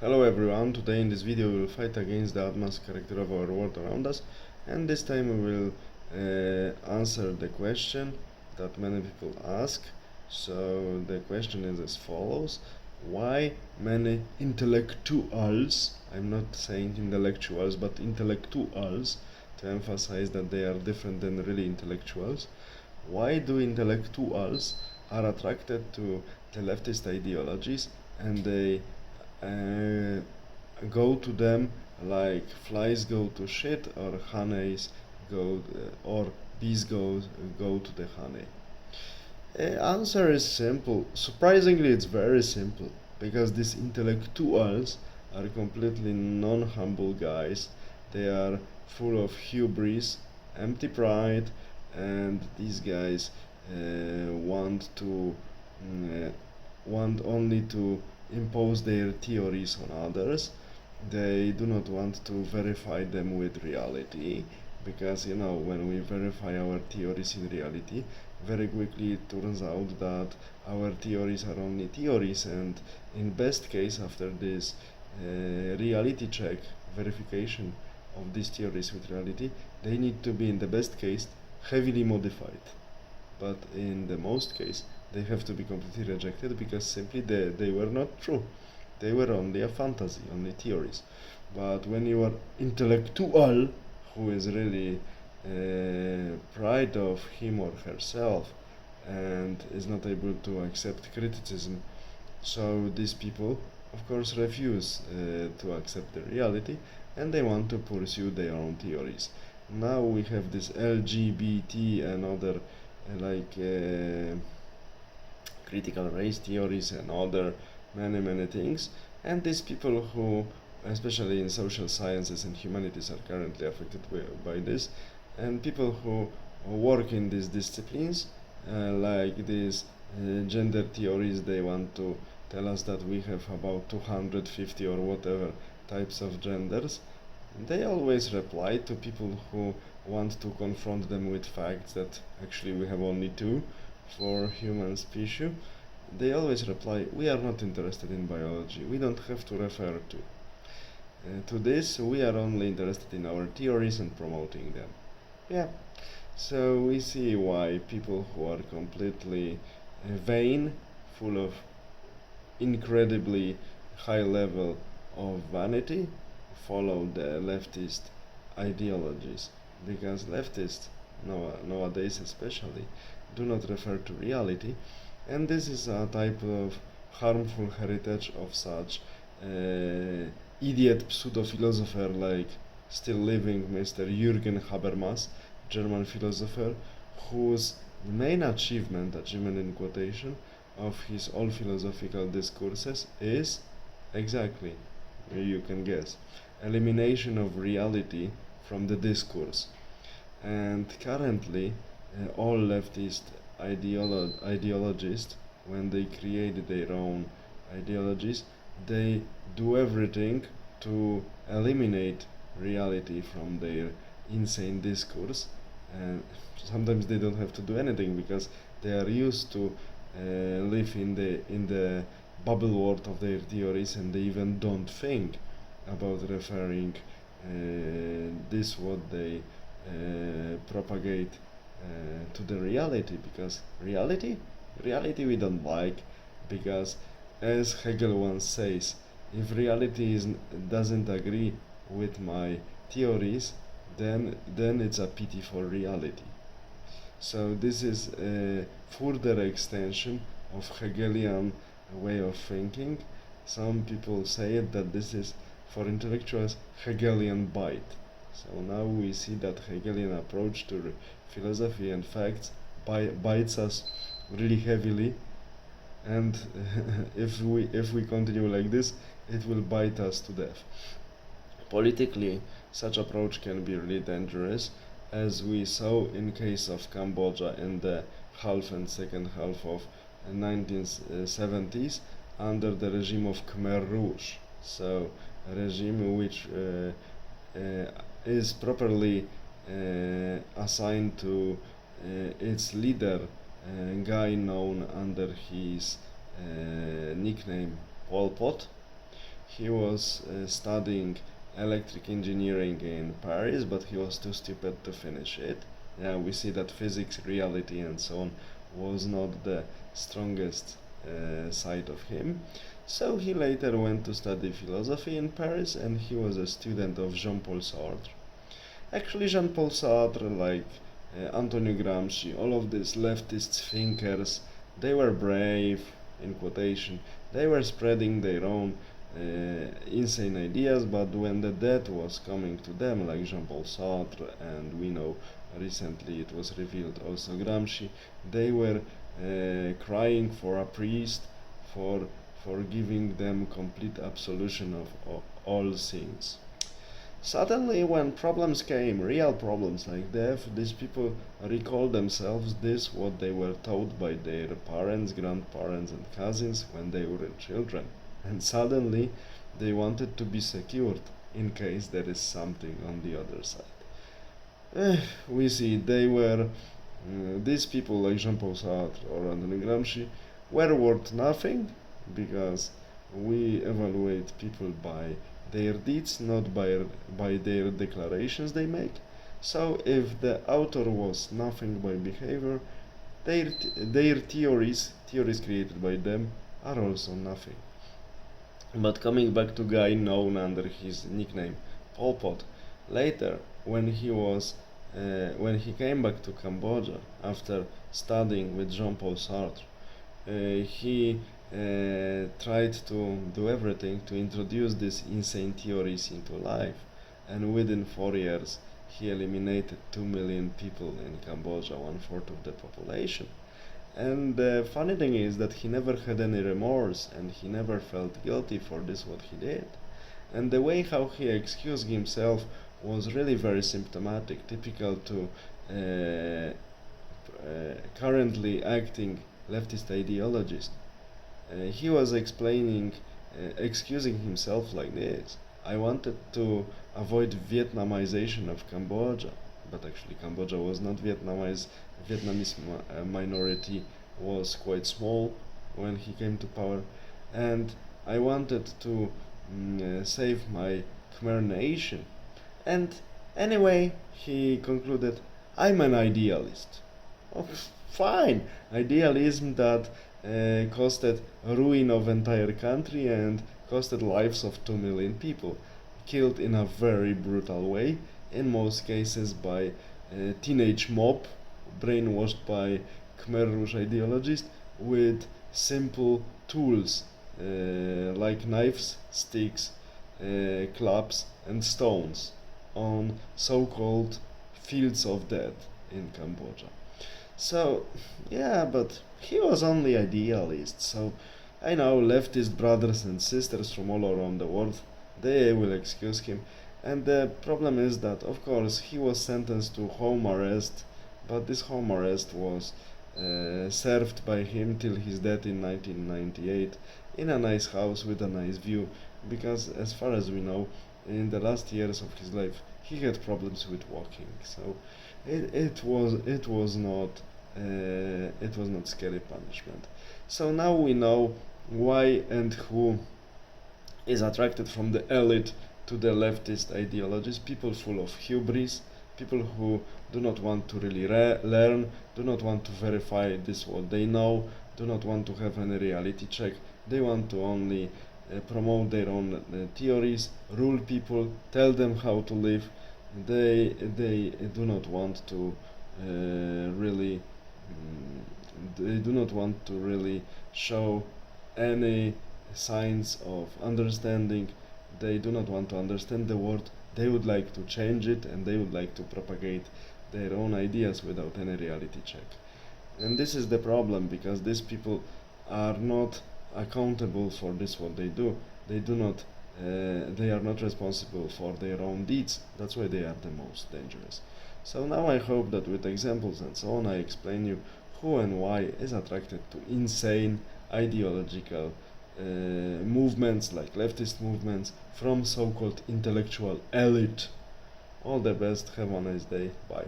Hello everyone, today in this video we will fight against the advanced character of our world around us, and this time we will answer the question that many people ask. So the question is as follows: why many intellectuals, I'm not saying intellectuals but intellectuals to emphasize that they are different than really intellectuals, why do intellectuals are attracted to the leftist ideologies and they go to them like flies go to shit, or honeys go or bees go to the honey? Answer is simple. Surprisingly, it's very simple, because these intellectuals are completely non-humble guys. They are full of hubris, empty pride, and these guys want only to impose their theories on others. They do not want to verify them with reality, because when we verify our theories in reality, very quickly it turns out that our theories are only theories, and in best case, after this reality check, verification of these theories with reality, they need to be, in the best case, heavily modified, but in the most case they have to be completely rejected, because simply they were not true. They were only a fantasy, only theories. But when you are intellectual, who is really pride of him or herself and is not able to accept criticism, so these people of course refuse to accept the reality, and they want to pursue their own theories. Now we have this LGBT and other critical race theories and other many things, and these people who, especially in social sciences and humanities, are currently affected by this, and people who work in these disciplines, like these gender theories, they want to tell us that we have about 250 or whatever types of genders. They always reply to people who want to confront them with facts that actually we have only two for human species. They always reply, we are not interested in biology, we don't have to refer to this, we are only interested in our theories and promoting them. Yeah, so we see why people who are completely vain, full of incredibly high level of vanity, follow the leftist ideologies, because leftists nowadays especially do not refer to reality, and this is a type of harmful heritage of such idiot pseudo-philosopher like still living Mr. Jürgen Habermas, German philosopher, whose main achievement in quotation, of his all philosophical discourses is exactly, you can guess, elimination of reality from the discourse. And currently all leftist ideologists, when they create their own ideologies, they do everything to eliminate reality from their insane discourse, and sometimes they don't have to do anything, because they are used to live in the bubble world of their theories, and they even don't think about referring this what they propagate to the reality, because reality we don't like, because as Hegel once says, if reality doesn't agree with my theories, then it's a pity for reality. So this is a further extension of Hegelian way of thinking. Some people say that this is, for intellectuals, Hegelian bite. So now we see that Hegelian approach to philosophy and facts bites us really heavily, and if we continue like this, it will bite us to death. Politically, such approach can be really dangerous, as we saw in case of Cambodia in the half and second half of 1970s under the regime of Khmer Rouge. So a regime which is properly assigned to its leader, a guy known under his nickname Pol Pot. He was studying electric engineering in Paris, but he was too stupid to finish it. Yeah, we see that physics, reality, and so on was not the strongest side of him. So he later went to study philosophy in Paris, and he was a student of Jean-Paul Sartre. Actually, Jean-Paul Sartre, like Antonio Gramsci, all of these leftist thinkers, they were brave, in quotation. They were spreading their own insane ideas, but when the death was coming to them, like Jean-Paul Sartre, and we know recently it was revealed also Gramsci, they were crying for a priest for giving them complete absolution of all sins. Suddenly, when problems came, real problems like death, these people recall themselves this what they were taught by their parents, grandparents, and cousins when they were children. And suddenly, they wanted to be secured in case there is something on the other side. We see they were, these people like Jean-Paul Sartre or Antonio Gramsci were worth nothing because we evaluate people by their deeds, not by their declarations they make. So if the author was nothing by behavior, their theories created by them, are also nothing. But coming back to guy known under his nickname Pol Pot, later when he came back to Cambodia after studying with Jean-Paul Sartre, he tried to do everything to introduce these insane theories into life, and within 4 years he eliminated 2 million people in Cambodia, 1/4 of the population. And the funny thing is that he never had any remorse and he never felt guilty for this what he did. And the way how he excused himself was really very symptomatic, typical to currently acting leftist ideologists. He was excusing himself like this. I wanted to avoid Vietnamization of Cambodia, but actually Cambodia was not Vietnamized. Vietnamese minority was quite small when he came to power, and I wanted to save my Khmer nation. And anyway, he concluded, I'm an idealist. Oh, fine, idealism that costed ruin of entire country and costed lives of 2 million people, killed in a very brutal way, in most cases by a teenage mob brainwashed by Khmer Rouge ideologists with simple tools like knives, sticks, clubs and stones on so-called fields of death in Cambodia. So, yeah, but he was only idealist, so I know leftist brothers and sisters from all around the world, they will excuse him. And the problem is that, of course, he was sentenced to home arrest, but this home arrest was served by him till his death in 1998 in a nice house with a nice view, because as far as we know, in the last years of his life, he had problems with walking. So it was not scary punishment. So now we know why and who is attracted from the elite to the leftist ideologies. People full of hubris, people who do not want to really learn, do not want to verify this what they know, do not want to have any reality check. They want to only promote their own theories, rule people, tell them how to live. They do not want to really they do not want to really show any signs of understanding. They do not want to understand the world. They would like to change it, and they would like to propagate their own ideas without any reality check. And this is the problem, because these people are not accountable for this what they do. They are not responsible for their own deeds. That's why they are the most dangerous. So now I hope that with examples and so on I explain you who and why is attracted to insane ideological movements like leftist movements from so-called intellectual elite. All the best, have a nice day, bye.